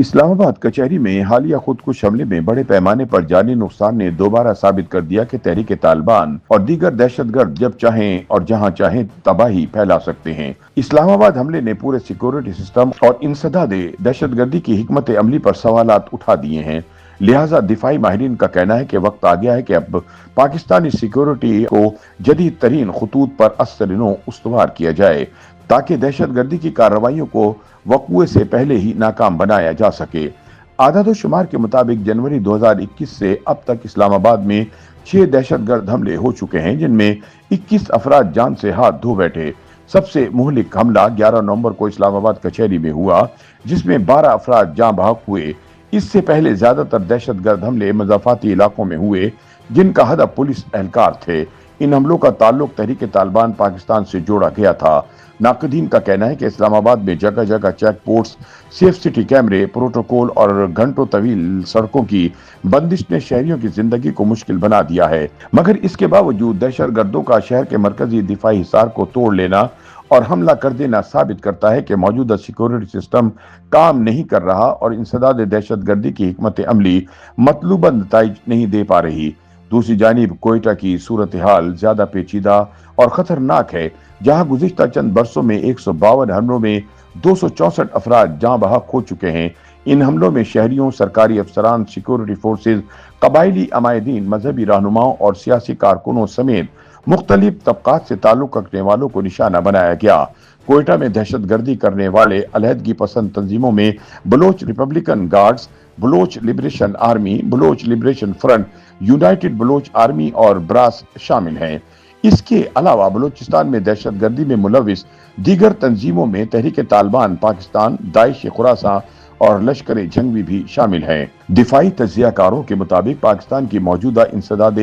اسلام آباد کچہری میں حالیہ خودکش حملے میں بڑے پیمانے پر جانی نقصان نے دوبارہ ثابت کر دیا کہ تحریک طالبان اور دیگر دہشت گرد جب چاہیں اور جہاں چاہیں تباہی پھیلا سکتے ہیں۔ اسلام آباد حملے نے پورے سیکورٹی سسٹم اور انسداد دہشت گردی کی حکمت عملی پر سوالات اٹھا دیے ہیں۔ لہٰذا دفاعی ماہرین کا کہنا ہے کہ وقت آ گیا ہے کہ اب پاکستانی سیکورٹی کو جدید ترین خطوط پر اثر نو استوار کیا جائے تاکہ دہشت گردی کی کارروائیوں کو وقوع سے پہلے ہی ناکام بنایا جا سکے۔ اعداد و شمار کے مطابق جنوری 2021 سے اب تک اسلام آباد میں 6 دہشت گرد حملے ہو چکے ہیں، جن میں 21 افراد جان سے ہاتھ دھو بیٹھے۔ سب سے مہلک حملہ 11 نومبر کو اسلام آباد کچہری میں ہوا، جس میں 12 افراد جاں بحق ہوئے۔ اس سے پہلے زیادہ تر دہشت گرد حملے مضافاتی علاقوں میں ہوئے، جن کا ہدف پولیس اہلکار تھے۔ ان حملوں کا تعلق تحریک طالبان پاکستان سے جوڑا گیا تھا۔ ناقدین کا کہنا ہے کہ اسلام آباد میں جگہ جگہ چیک پوسٹ، سیف سٹی کیمرے، پروٹوکول اور گھنٹوں طویل سڑکوں کی بندش نے شہریوں کی زندگی کو مشکل بنا دیا ہے، مگر اس کے باوجود دہشت گردوں کا شہر کے مرکزی دفاعی حصار کو توڑ لینا اور حملہ کر دینا ثابت کرتا ہے کہ موجودہ سیکورٹی سسٹم کام نہیں کر رہا اور انسداد دہشت گردی کی حکمت عملی مطلوبہ نتائج نہیں دے پا رہی۔ دوسری جانب کوئٹہ کی صورتحال زیادہ پیچیدہ اور خطرناک ہے، جہاں گزشتہ چند برسوں میں 152 حملوں میں 264 افراد جاں بحق ہو چکے ہیں۔ ان حملوں میں شہریوں، سرکاری افسران، سیکورٹی فورسز، قبائلی عمائدین، مذہبی رہنماؤں اور سیاسی کارکنوں سمیت مختلف طبقات سے تعلق رکھنے والوں کو نشانہ بنایا گیا۔ کوئٹہ میں دہشت گردی کرنے والے علیحدگی پسند تنظیموں میں Baloch Republican guards, Baloch liberation army, Baloch liberation front, United Baloch army اور براس شامل ہیں۔ اس کے علاوہ بلوچستان میں دہشت گردی میں ملوث دیگر تنظیموں میں تحریک طالبان پاکستان، داعش خراساں اور لشکر جنگی بھی شامل ہیں۔ دفاعی تجزیہ کاروں کے مطابق پاکستان کی موجودہ انسداد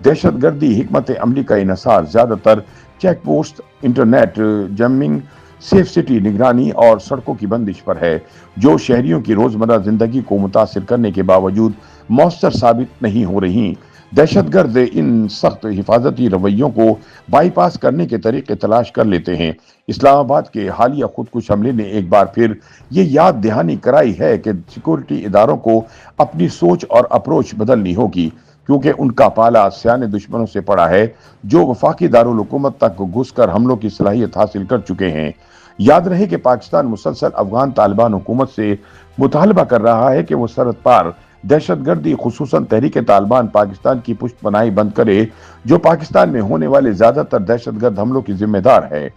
دہشت گردی حکمت عملی کا انحصار زیادہ تر check post, internet jamming, safe city نگرانی اور سڑکوں کی بندش پر ہے، جو شہریوں کی روزمرہ زندگی کو متاثر کرنے کے باوجود مؤثر ثابت نہیں ہو رہی۔ دہشت گرد ان سخت حفاظتی رویوں کو بائی پاس کرنے کے طریقے تلاش کر لیتے ہیں۔ اسلام آباد کے حالیہ خودکش حملے نے ایک بار پھر یہ یاد دہانی کرائی ہے کہ سیکورٹی اداروں کو اپنی سوچ اور اپروچ بدلنی ہوگی، کیونکہ ان کا پالا سیانے دشمنوں سے پڑا ہے جو وفاقی دارالحکومت تک گھس کر حملوں کی صلاحیت حاصل کر چکے ہیں۔ یاد رہے کہ پاکستان مسلسل افغان طالبان حکومت سے مطالبہ کر رہا ہے کہ وہ سرحد پار دہشت گردی خصوصاً تحریک طالبان پاکستان کی پشت پناہی بند کرے، جو پاکستان میں ہونے والے زیادہ تر دہشت گرد حملوں کی ذمہ دار ہے۔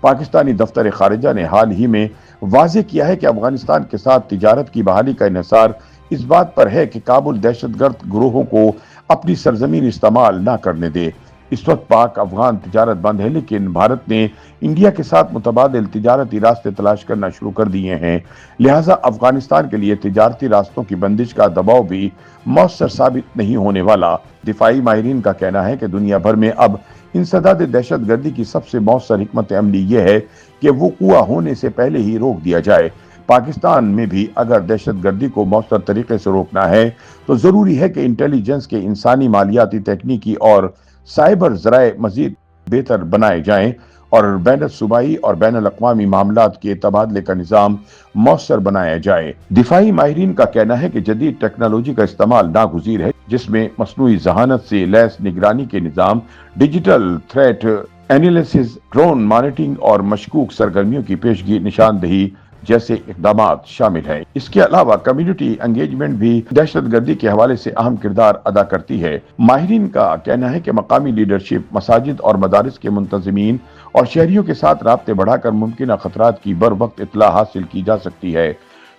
پاکستانی دفتر خارجہ نے حال ہی میں واضح کیا ہے کہ افغانستان کے ساتھ تجارت کی بحالی کا انحصار اس بات پر ہے کہ کابل دہشت گرد گروہوں کو اپنی سرزمین استعمال نہ کرنے دے۔ اس وقت پاک افغان تجارت بند ہے، لیکن بھارت نے انڈیا کے ساتھ متبادل تجارتی راستے تلاش کرنا شروع کر دیے ہیں، لہٰذا افغانستان کے لیے تجارتی راستوں کی بندش کا دباؤ بھی مؤثر ثابت نہیں ہونے والا۔ دفاعی ماہرین کا کہنا ہے کہ دنیا بھر میں اب انسداد دہشت گردی کی سب سے مؤثر حکمت عملی یہ ہے کہ وقوع ہونے سے پہلے ہی روک دیا جائے۔ پاکستان میں بھی اگر دہشت گردی کو مؤثر طریقے سے روکنا ہے تو ضروری ہے کہ انٹیلیجنس کے انسانی، مالیاتی، تکنیکی اور سائبر ذرائع مزید بہتر بنائے جائیں اور بین الصوبائی اور بین الاقوامی معاملات کے تبادلے کا نظام مؤثر بنایا جائے۔ دفاعی ماہرین کا کہنا ہے کہ جدید ٹیکنالوجی کا استعمال ناگزیر ہے، جس میں مصنوعی ذہانت سے لیس نگرانی کے نظام، digital threat analysis, drone monitoring اور مشکوک سرگرمیوں کی پیشگی نشاندہی جیسے اقدامات شامل ہیں۔ اس کے علاوہ کمیونٹی انگیجمنٹ بھی دہشت گردی کے حوالے سے اہم کردار ادا کرتی ہے۔ ماہرین کا کہنا ہے کہ مقامی لیڈرشپ، مساجد اور مدارس کے منتظمین اور شہریوں کے ساتھ رابطے بڑھا کر ممکنہ خطرات کی بر وقت اطلاع حاصل کی جا سکتی ہے۔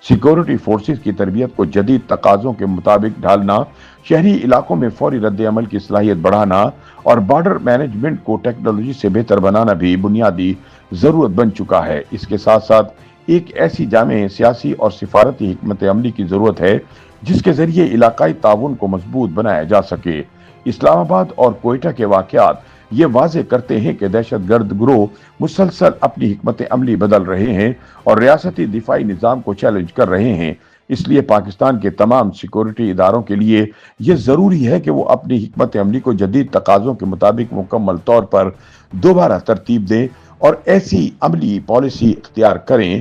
سیکورٹی فورسز کی تربیت کو جدید تقاضوں کے مطابق ڈھالنا، شہری علاقوں میں فوری رد عمل کی صلاحیت بڑھانا اور بارڈر مینجمنٹ کو ٹیکنالوجی سے بہتر بنانا بھی بنیادی ضرورت بن چکا ہے۔ اس کے ساتھ ساتھ ایک ایسی جامع سیاسی اور سفارتی حکمت عملی کی ضرورت ہے جس کے ذریعے علاقائی تعاون کو مضبوط بنایا جا سکے۔ اسلام آباد اور کوئٹہ کے واقعات یہ واضح کرتے ہیں کہ دہشت گرد گروہ مسلسل اپنی حکمت عملی بدل رہے ہیں اور ریاستی دفاعی نظام کو چیلنج کر رہے ہیں۔ اس لیے پاکستان کے تمام سیکورٹی اداروں کے لیے یہ ضروری ہے کہ وہ اپنی حکمت عملی کو جدید تقاضوں کے مطابق مکمل طور پر دوبارہ ترتیب دیں اور ایسی عملی پالیسی اختیار کریں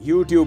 YouTube